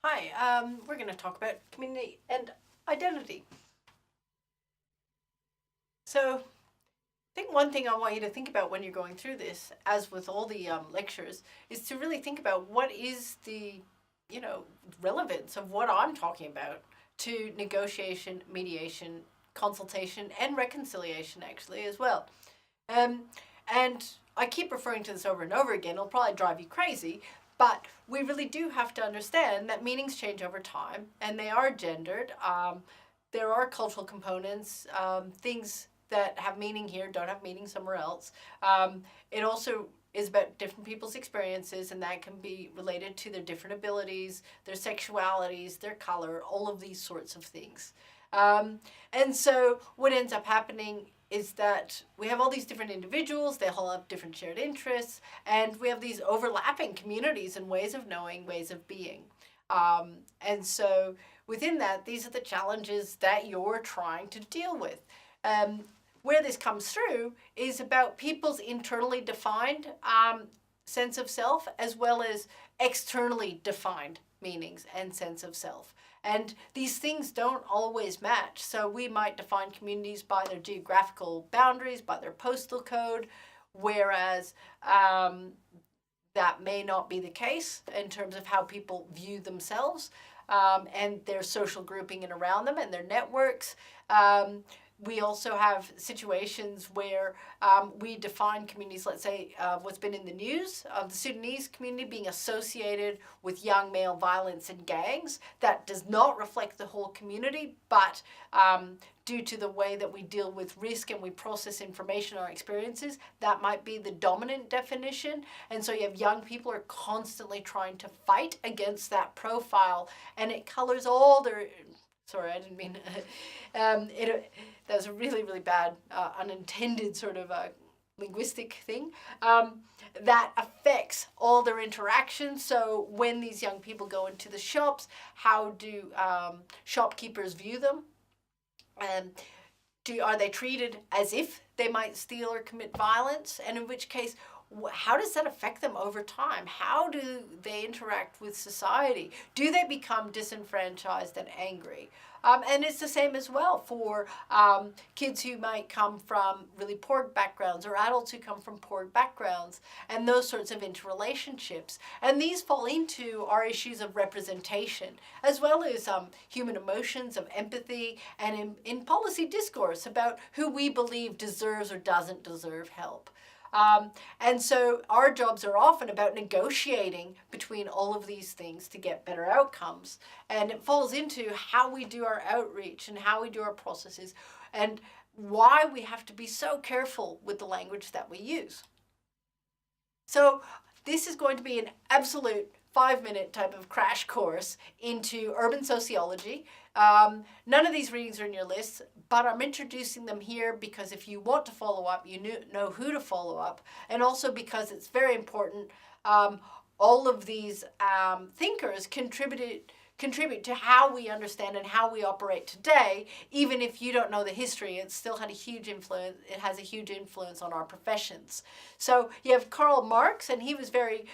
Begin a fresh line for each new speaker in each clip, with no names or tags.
Hi, we're going to talk about community and identity. So, I think one thing I want you to think about when you're going through this, as with all the lectures, is to really think about what is the, you know, relevance of what I'm talking about to negotiation, mediation, consultation, and reconciliation, actually, as well. Um, and I keep referring to this over and over again. It'll probably drive you crazy, but we really do have to understand that meanings change over time, and they are gendered. There are cultural components, things that have meaning here don't have meaning somewhere else. It also is about different people's experiences, and that can be related to their different abilities, their sexualities, their color, all of these sorts of things. And so, what ends up happening is that we have all these different individuals, they all have different shared interests, and we have these overlapping communities and ways of knowing, ways of being. And so within that, these are the challenges that you're trying to deal with. Where this comes through is about people's internally defined sense of self as well as externally defined meanings and sense of self. And these things don't always match. So we might define communities by their geographical boundaries, by their postal code, whereas that may not be the case in terms of how people view themselves and their social grouping and around them and their networks. We also have situations where we define communities, let's say what's been in the news of the Sudanese community being associated with young male violence and gangs. That does not reflect the whole community, but due to the way that we deal with risk and we process information, our experiences, that might be the dominant definition. And so you have young people are constantly trying to fight against that profile, and it colors all their. Sorry, I didn't mean. That was a really, really bad, unintended sort of linguistic thing that affects all their interactions. So when these young people go into the shops, how do shopkeepers view them? And are they treated as if they might steal or commit violence? And in which case, how does that affect them over time? How do they interact with society? Do they become disenfranchised and angry? And it's the same as well for kids who might come from really poor backgrounds or adults who come from poor backgrounds and those sorts of interrelationships. And these fall into our issues of representation as well as human emotions, of empathy, and in policy discourse about who we believe deserves or doesn't deserve help. And so our jobs are often about negotiating between all of these things to get better outcomes. And it falls into how we do our outreach and how we do our processes and why we have to be so careful with the language that we use. So this is going to be an absolute 5-minute type of crash course into urban sociology. None of these readings are in your list, but I'm introducing them here because if you want to follow up, you know who to follow up, and also because it's very important. All of these thinkers contribute to how we understand and how we operate today. Even if you don't know the history, it still had a huge influence. It has a huge influence on our professions. So you have Karl Marx, and he was very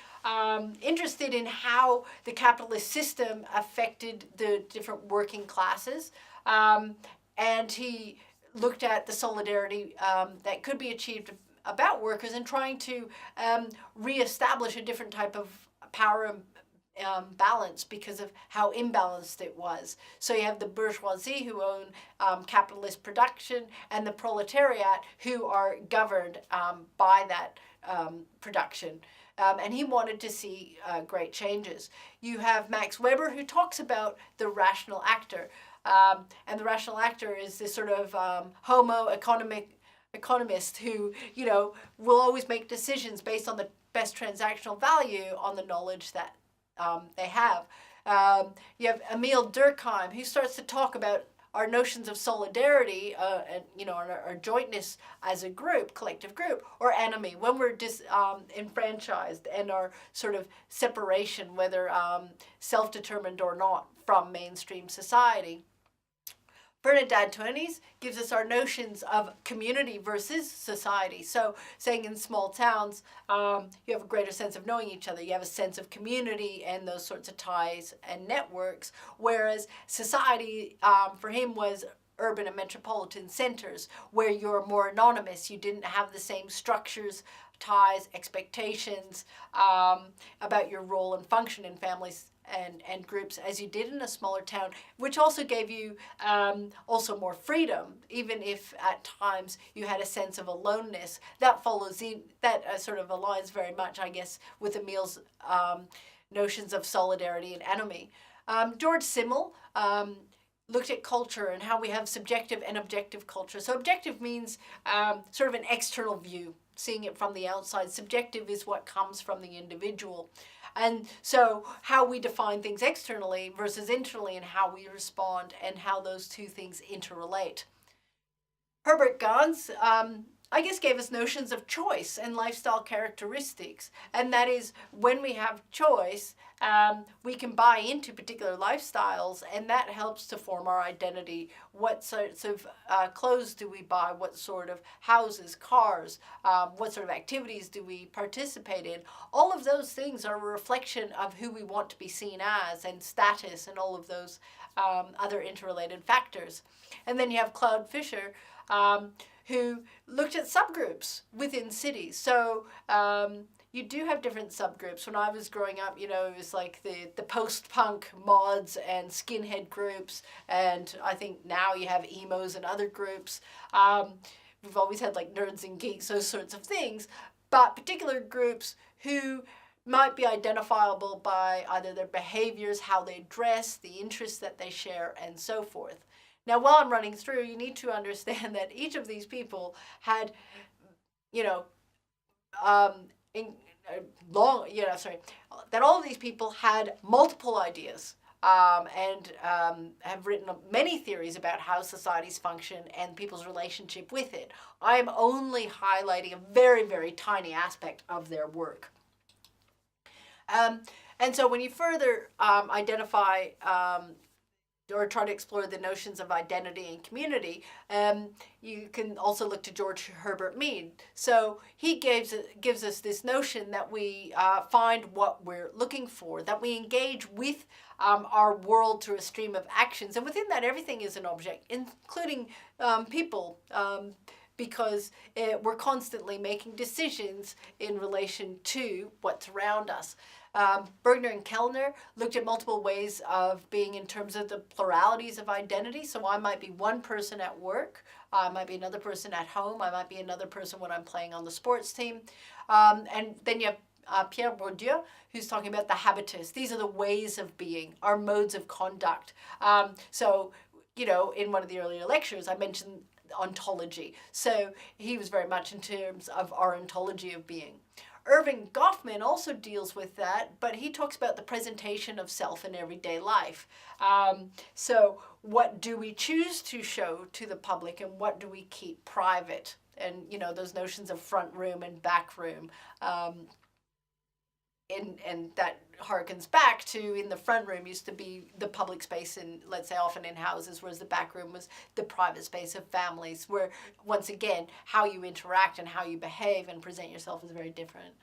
interested in how the capitalist system affected the different working classes. And he looked at the solidarity that could be achieved about workers and trying to reestablish a different type of power balance because of how imbalanced it was. So you have the bourgeoisie who own capitalist production and the proletariat who are governed by that production. And he wanted to see great changes. You have Max Weber who talks about the rational actor. And the rational actor is this sort of homo economist who, will always make decisions based on the best transactional value on the knowledge that they have. You have Emile Durkheim, who starts to talk about our notions of solidarity and our jointness as a group, collective group, or enemy when we're enfranchised and our sort of separation, whether self-determined or not, from mainstream society. Bernadette Tönnies gives us our notions of community versus society. So saying in small towns, you have a greater sense of knowing each other. You have a sense of community and those sorts of ties and networks. Whereas society, for him, was urban and metropolitan centers where you're more anonymous. You didn't have the same structures, ties, expectations about your role and function in families and groups as you did in a smaller town, which also gave you also more freedom, even if at times you had a sense of aloneness. That follows in, that sort of aligns very much, I guess, with Emil's notions of solidarity and enemy. George Simmel looked at culture and how we have subjective and objective culture. So objective means sort of an external view, seeing it from the outside. Subjective is what comes from the individual. And so how we define things externally versus internally, and how we respond, and how those two things interrelate. Herbert Gans, I guess, gave us notions of choice and lifestyle characteristics. And that is, when we have choice, we can buy into particular lifestyles, and that helps to form our identity. What sorts of clothes do we buy? What sort of houses, cars, what sort of activities do we participate in? All of those things are a reflection of who we want to be seen as, and status, and all of those other interrelated factors. And then you have Claude Fisher, who looked at subgroups within cities. So you do have different subgroups. When I was growing up, it was like the post-punk mods and skinhead groups, and I think now you have emos and other groups. We've always had like nerds and geeks, those sorts of things, but particular groups who might be identifiable by either their behaviors, how they dress, the interests that they share, and so forth. Now, while I'm running through, you need to understand that each of these people had, that all of these people had multiple ideas and have written many theories about how societies function and people's relationship with it. I am only highlighting a very, very tiny aspect of their work. And so when you further identify or try to explore the notions of identity and community, you can also look to George Herbert Mead. So he gives us this notion that we find what we're looking for, that we engage with our world through a stream of actions. And within that, everything is an object, including people, because we're constantly making decisions in relation to what's around us. Bergner and Kellner looked at multiple ways of being in terms of the pluralities of identity. So I might be one person at work, I might be another person at home, I might be another person when I'm playing on the sports team. And then you have Pierre Bourdieu, who's talking about the habitus. These are the ways of being, our modes of conduct. So, in one of the earlier lectures, I mentioned ontology. So he was very much in terms of our ontology of being. Irving Goffman also deals with that, but he talks about the presentation of self in everyday life. So what do we choose to show to the public, and what do we keep private? And, those notions of front room and back room. And that harkens back to, in the front room used to be the public space in, let's say, often in houses, whereas the back room was the private space of families, where, once again, how you interact and how you behave and present yourself is very different.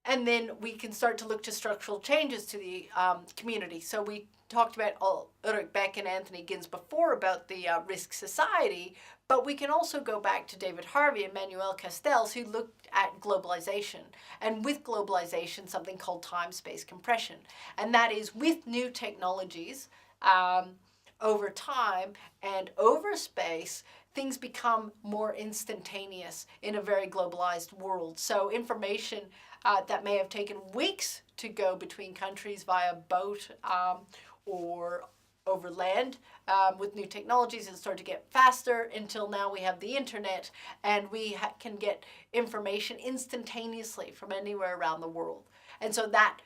And then we can start to look to structural changes to the community. So we talked about Ulrich Beck and Anthony Gins before about the risk society, but we can also go back to David Harvey and Manuel Castells, who looked at globalization. And with globalization, something called time-space compression. And that is, with new technologies, over time and over space, things become more instantaneous in a very globalized world. So information that may have taken weeks to go between countries via boat or over land, with new technologies, it started to get faster until now we have the internet, and we can get information instantaneously from anywhere around the world. And so that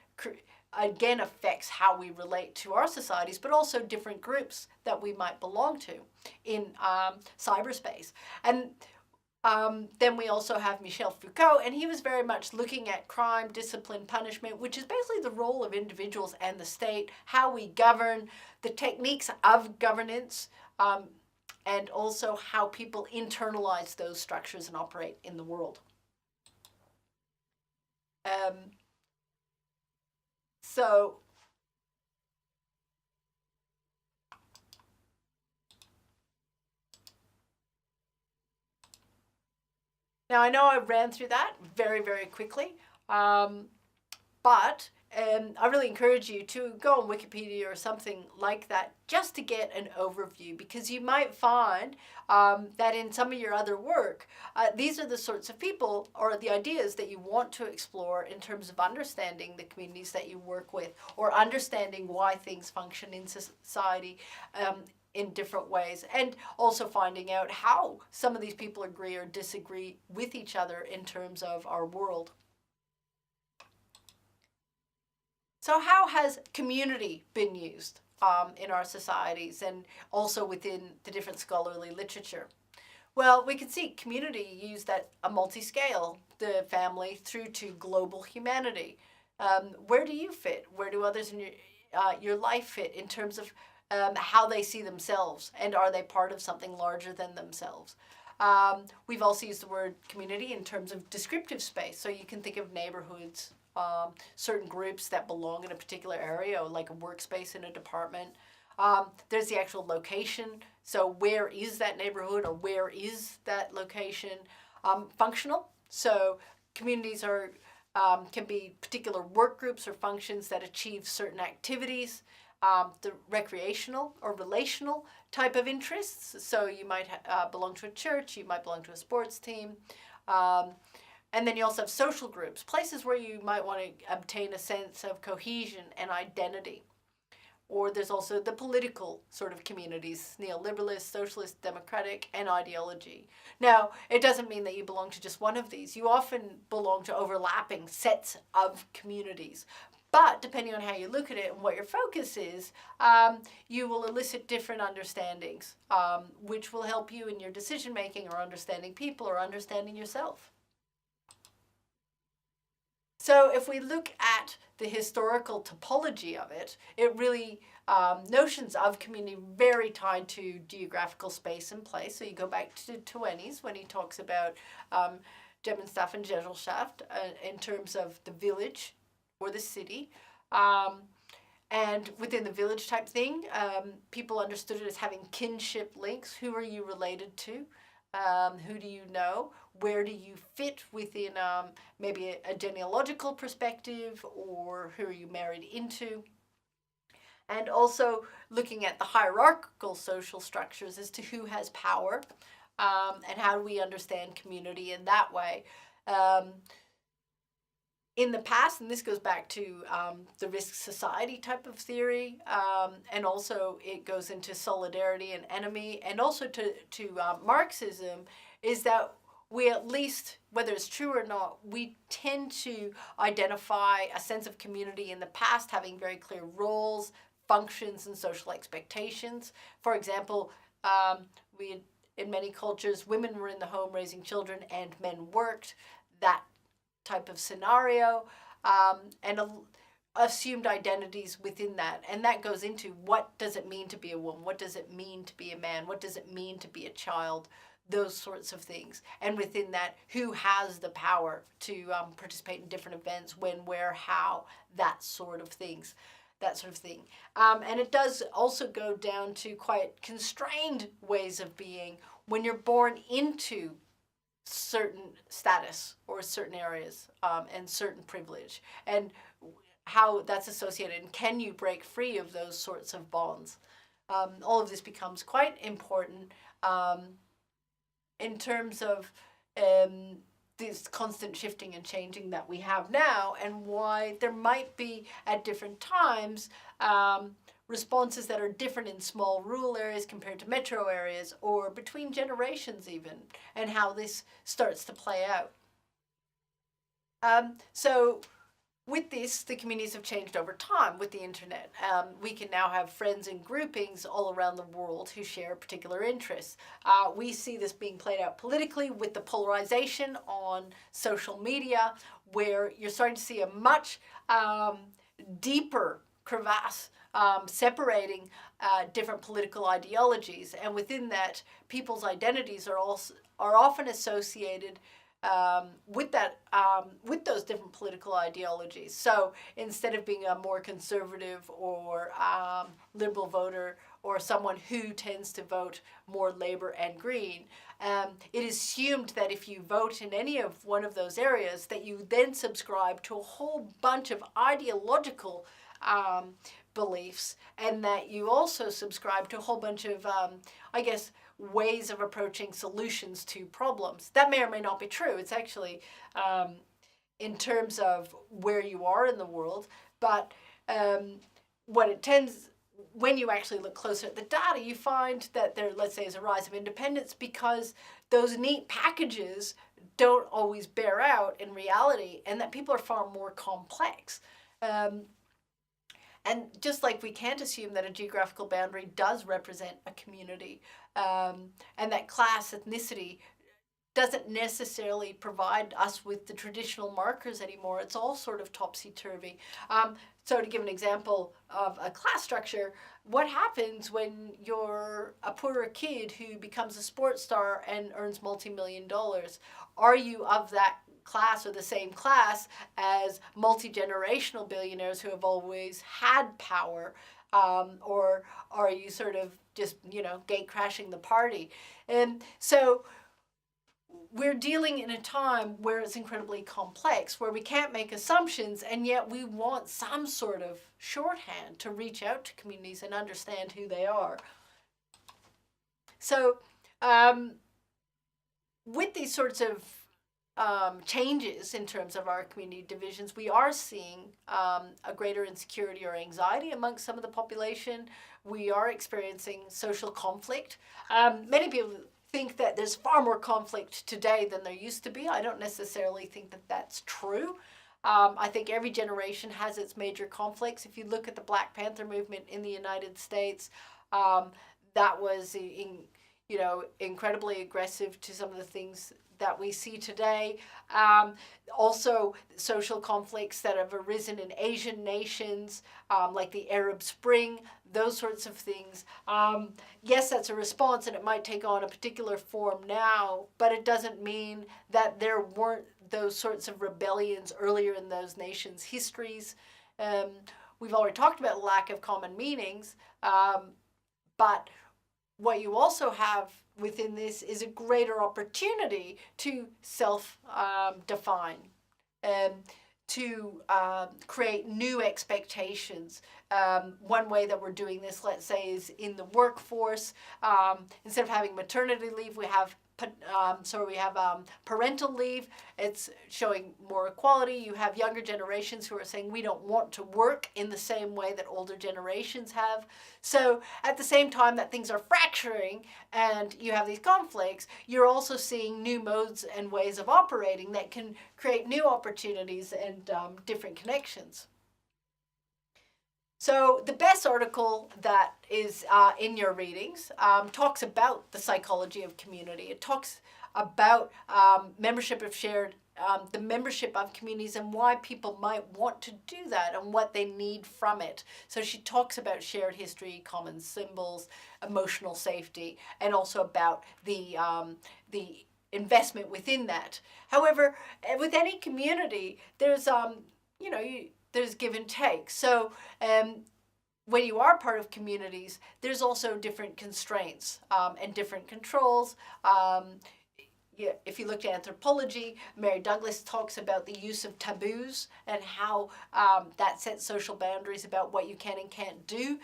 again affects how we relate to our societies, but also different groups that we might belong to in cyberspace. And Then we also have Michel Foucault, and he was very much looking at crime, discipline, punishment, which is basically the role of individuals and the state, how we govern, the techniques of governance, and also how people internalize those structures and operate in the world. Um, so now I know I ran through that very, very quickly, but I really encourage you to go on Wikipedia or something like that just to get an overview, because you might find that in some of your other work, these are the sorts of people or the ideas that you want to explore in terms of understanding the communities that you work with, or understanding why things function in society in different ways, and also finding out how some of these people agree or disagree with each other in terms of our world. So how has community been used in our societies and also within the different scholarly literature? Well, we can see community used at a multi-scale, the family through to global humanity. Where do you fit? Where do others in your life fit in terms of how they see themselves, and are they part of something larger than themselves? We've also used the word community in terms of descriptive space, so you can think of neighborhoods, certain groups that belong in a particular area, like a workspace in a department. There's the actual location, so where is that neighborhood, or where is that location? Functional, so communities are can be particular work groups or functions that achieve certain activities. The recreational or relational type of interests, so you might belong to a church, you might belong to a sports team. And then you also have social groups, places where you might want to obtain a sense of cohesion and identity. Or there's also the political sort of communities, neoliberalist, socialist, democratic, and ideology. Now, it doesn't mean that you belong to just one of these. You often belong to overlapping sets of communities. But depending on how you look at it and what your focus is, you will elicit different understandings, which will help you in your decision making, or understanding people, or understanding yourself. So if we look at the historical topology of it, it really, notions of community very tied to geographical space and place. So you go back to Twenties when he talks about Gemeinschaft and Gesellschaft in terms of the village or the city. And within the village type thing, people understood it as having kinship links. Who are you related to? Who do you know? Where do you fit within maybe a genealogical perspective, or who are you married into? And also looking at the hierarchical social structures as to who has power, and how do we understand community in that way. In the past, and this goes back to the risk society type of theory, and also it goes into solidarity and enemy, and also to Marxism, is that we, at least, whether it's true or not, we tend to identify a sense of community in the past having very clear roles, functions, and social expectations. For example, in many cultures, women were in the home raising children and men worked. That type of scenario, and assumed identities within that. And that goes into, what does it mean to be a woman? What does it mean to be a man? What does it mean to be a child? Those sorts of things. And within that, who has the power to participate in different events, when, where, how, that sort of things. That sort of thing. And it does also go down to quite constrained ways of being when you're born into certain status or certain areas, and certain privilege, and how that's associated, and can you break free of those sorts of bonds. All of this becomes quite important in terms of this constant shifting and changing that we have now, and why there might be at different times responses that are different in small rural areas compared to metro areas, or between generations even, and how this starts to play out. So With this, the communities have changed over time with the internet. We can now have friends and groupings all around the world who share particular interests. We see this being played out politically with the polarization on social media, where you're starting to see a much deeper crevasse separating different political ideologies, and within that, people's identities are often associated with those different political ideologies. So instead of being a more conservative or liberal voter, or someone who tends to vote more Labour and Green, it is assumed that if you vote in any of one of those areas, that you then subscribe to a whole bunch of ideological beliefs, and that you also subscribe to a whole bunch of, ways of approaching solutions to problems. That may or may not be true. It's actually in terms of where you are in the world, but what it tends, when you actually look closer at the data, you find that there, let's say, is a rise of independence because those neat packages don't always bear out in reality, and that people are far more complex. And just like we can't assume that a geographical boundary does represent a community, and that class, ethnicity doesn't necessarily provide us with the traditional markers anymore. It's all sort of topsy-turvy. So to give an example of a class structure, what happens when you're a poorer kid who becomes a sports star and earns multi-million dollars? Are you of that class or the same class as multi-generational billionaires who have always had power, or are you sort of just, gate crashing the party? And so we're dealing in a time where it's incredibly complex, where we can't make assumptions, and yet we want some sort of shorthand to reach out to communities and understand who they are. So with these sorts of changes in terms of our community divisions, we are seeing a greater insecurity or anxiety amongst some of the population. We are experiencing social conflict. Many people think that there's far more conflict today than there used to be. I don't necessarily think that that's true. I think every generation has its major conflicts. If you look at the Black Panther movement in the United States, that was incredibly aggressive to some of the things that we see today. Also, social conflicts that have arisen in Asian nations, like the Arab Spring, those sorts of things. Yes, that's a response, and it might take on a particular form now, but it doesn't mean that there weren't those sorts of rebellions earlier in those nations' histories. We've already talked about lack of common meanings, but what you also have within this is a greater opportunity to self-define and to create new expectations. One way that we're doing this, let's say, is in the workforce. Instead of having maternity leave, we have parental leave. It's showing more equality. You have younger generations who are saying we don't want to work in the same way that older generations have. So at the same time that things are fracturing and you have these conflicts, you're also seeing new modes and ways of operating that can create new opportunities and different connections. So the best article that is in your readings talks about the psychology of community. It talks about membership of the membership of communities and why people might want to do that and what they need from it. So she talks about shared history, common symbols, emotional safety, and also about the investment within that. However, with any community, there's there's give and take. So when you are part of communities, there's also different constraints and different controls. If you look at anthropology, Mary Douglas talks about the use of taboos and how that sets social boundaries about what you can and can't do.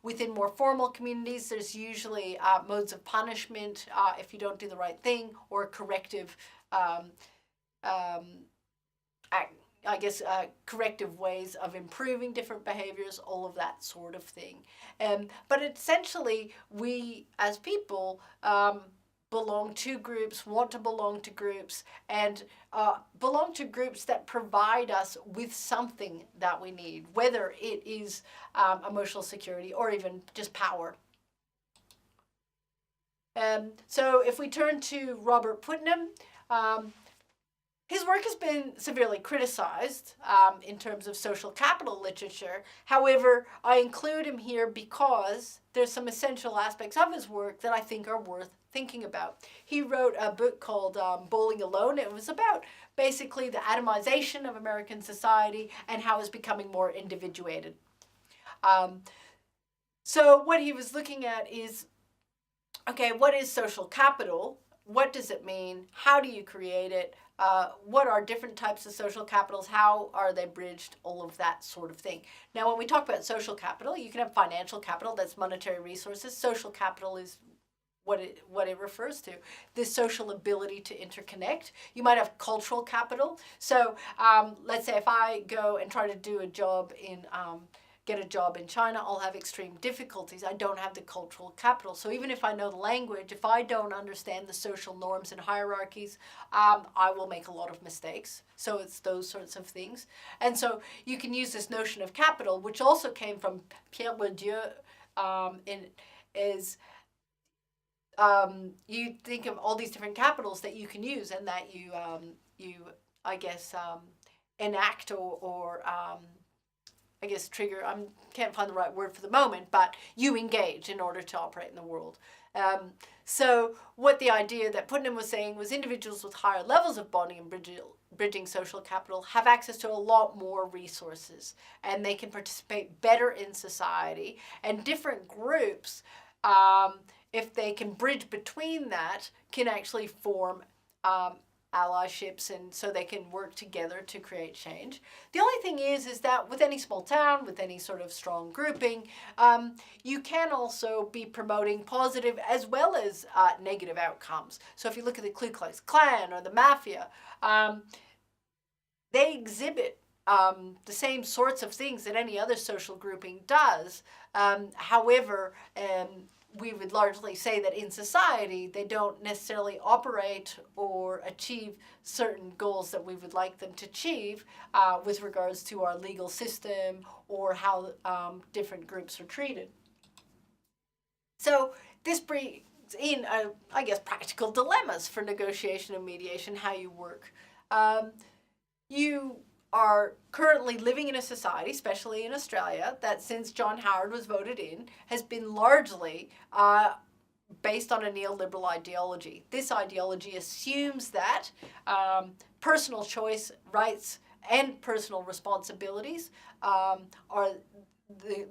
Within more formal communities, there's usually modes of punishment if you don't do the right thing, or corrective corrective ways of improving different behaviors, all of that sort of thing. But essentially, we as people belong to groups, want to belong to groups, and belong to groups that provide us with something that we need, whether it is emotional security or even just power. So if we turn to Robert Putnam, his work has been severely criticized in terms of social capital literature. However, I include him here because there's some essential aspects of his work that I think are worth thinking about. He wrote a book called Bowling Alone. It was about basically the atomization of American society and how it's becoming more individuated. So what he was looking at is, okay, what is social capital? What does it mean? How do you create it? What are different types of social capitals? How are they bridged? All of that sort of thing. Now, when we talk about social capital, you can have financial capital, that's monetary resources. Social capital is what it refers to, this social ability to interconnect. You might have cultural capital. So let's say if I go and try to do a job in get a job in China, I'll have extreme difficulties. I don't have the cultural capital. So even if I know the language, if I don't understand the social norms and hierarchies, I will make a lot of mistakes. So it's those sorts of things. And so you can use this notion of capital, which also came from Pierre Bourdieu, you think of all these different capitals that you can use and that you I guess, enact or I guess trigger, I can't find the right word for the moment, but you engage in order to operate in the world. So what the idea that Putnam was saying was individuals with higher levels of bonding and bridging social capital have access to a lot more resources, and they can participate better in society. And different groups, if they can bridge between that, can actually form allyships, and so they can work together to create change. The only thing is that with any small town, with any sort of strong grouping, you can also be promoting positive as well as negative outcomes. So if you look at the Ku Klux Klan or the Mafia, they exhibit the same sorts of things that any other social grouping does. However, we would largely say that in society, they don't necessarily operate or achieve certain goals that we would like them to achieve with regards to our legal system or how different groups are treated. So this brings in, I guess, practical dilemmas for negotiation and mediation, how you work. You are currently living in a society, especially in Australia, that since John Howard was voted in, has been largely based on a neoliberal ideology. This ideology assumes that personal choice, rights, and personal responsibilities are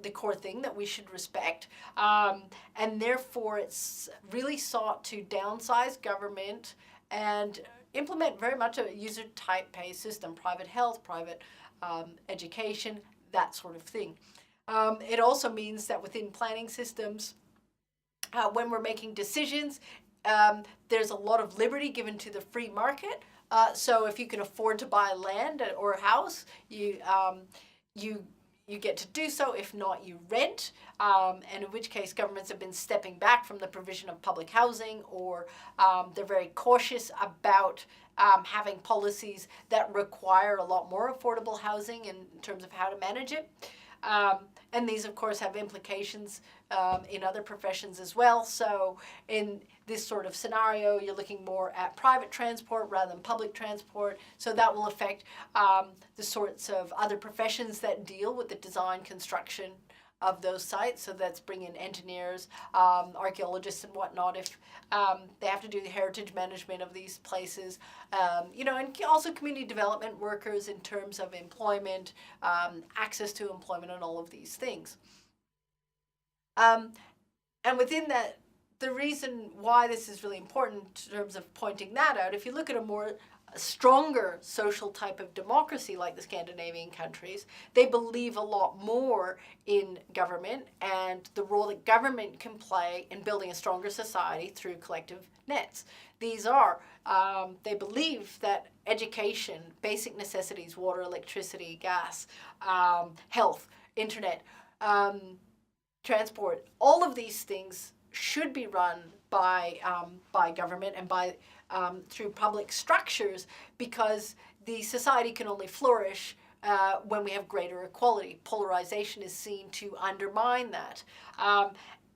the core thing that we should respect. And therefore, it's really sought to downsize government and implement very much a user-type pay system, private health, private education, that sort of thing. It also means that within planning systems, when we're making decisions, there's a lot of liberty given to the free market. So if you can afford to buy land or a house, you get to do so. If not, you rent, and in which case governments have been stepping back from the provision of public housing, or they're very cautious about having policies that require a lot more affordable housing in terms of how to manage it. And these, of course, have implications in other professions as well. So in this sort of scenario, you're looking more at private transport rather than public transport. So that will affect the sorts of other professions that deal with the design, construction of those sites. So that's bringing engineers, archaeologists and whatnot, if they have to do the heritage management of these places, and also community development workers in terms of employment, access to employment, and all of these things. And within that, the reason why this is really important in terms of pointing that out, if you look at a stronger social type of democracy like the Scandinavian countries, they believe a lot more in government and the role that government can play in building a stronger society through collective nets. These are, they believe that education, basic necessities, water, electricity, gas, health, internet, transport, all of these things should be run by government and by through public structures, because the society can only flourish when we have greater equality. Polarization is seen to undermine that.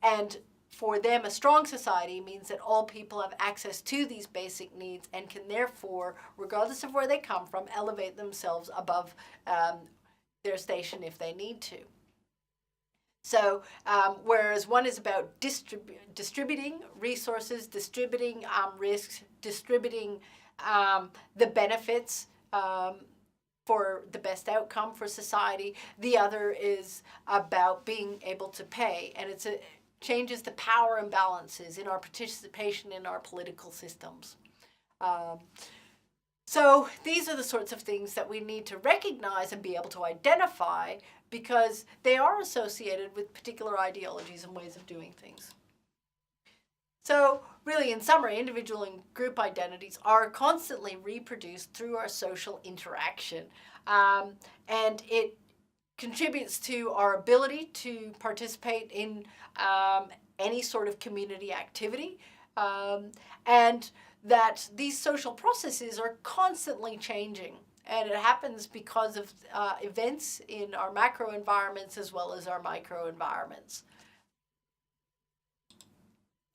And for them, a strong society means that all people have access to these basic needs and can therefore, regardless of where they come from, elevate themselves above their station if they need to. So whereas one is about distributing resources, distributing risks, distributing the benefits for the best outcome for society, the other is about being able to pay. And it changes the power imbalances in our participation in our political systems. So these are the sorts of things that we need to recognize and be able to identify, because they are associated with particular ideologies and ways of doing things. So really, in summary, individual and group identities are constantly reproduced through our social interaction. And it contributes to our ability to participate in any sort of community activity, and that these social processes are constantly changing. And it happens because of events in our macro environments as well as our micro environments.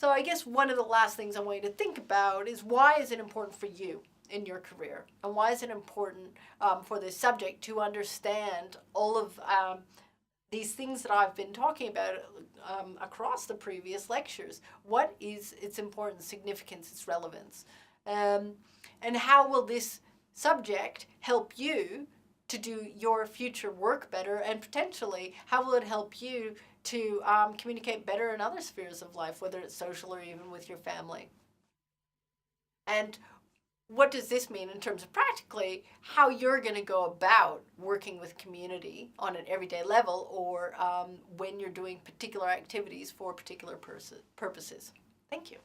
So I guess one of the last things I want you to think about is, why is it important for you in your career? And why is it important for this subject to understand all of these things that I've been talking about across the previous lectures? What is its importance, significance, its relevance? And how will this subject help you to do your future work better? And potentially, how will it help you to communicate better in other spheres of life, whether it's social or even with your family? And what does this mean in terms of practically how you're going to go about working with community on an everyday level, or when you're doing particular activities for particular purposes? Thank you.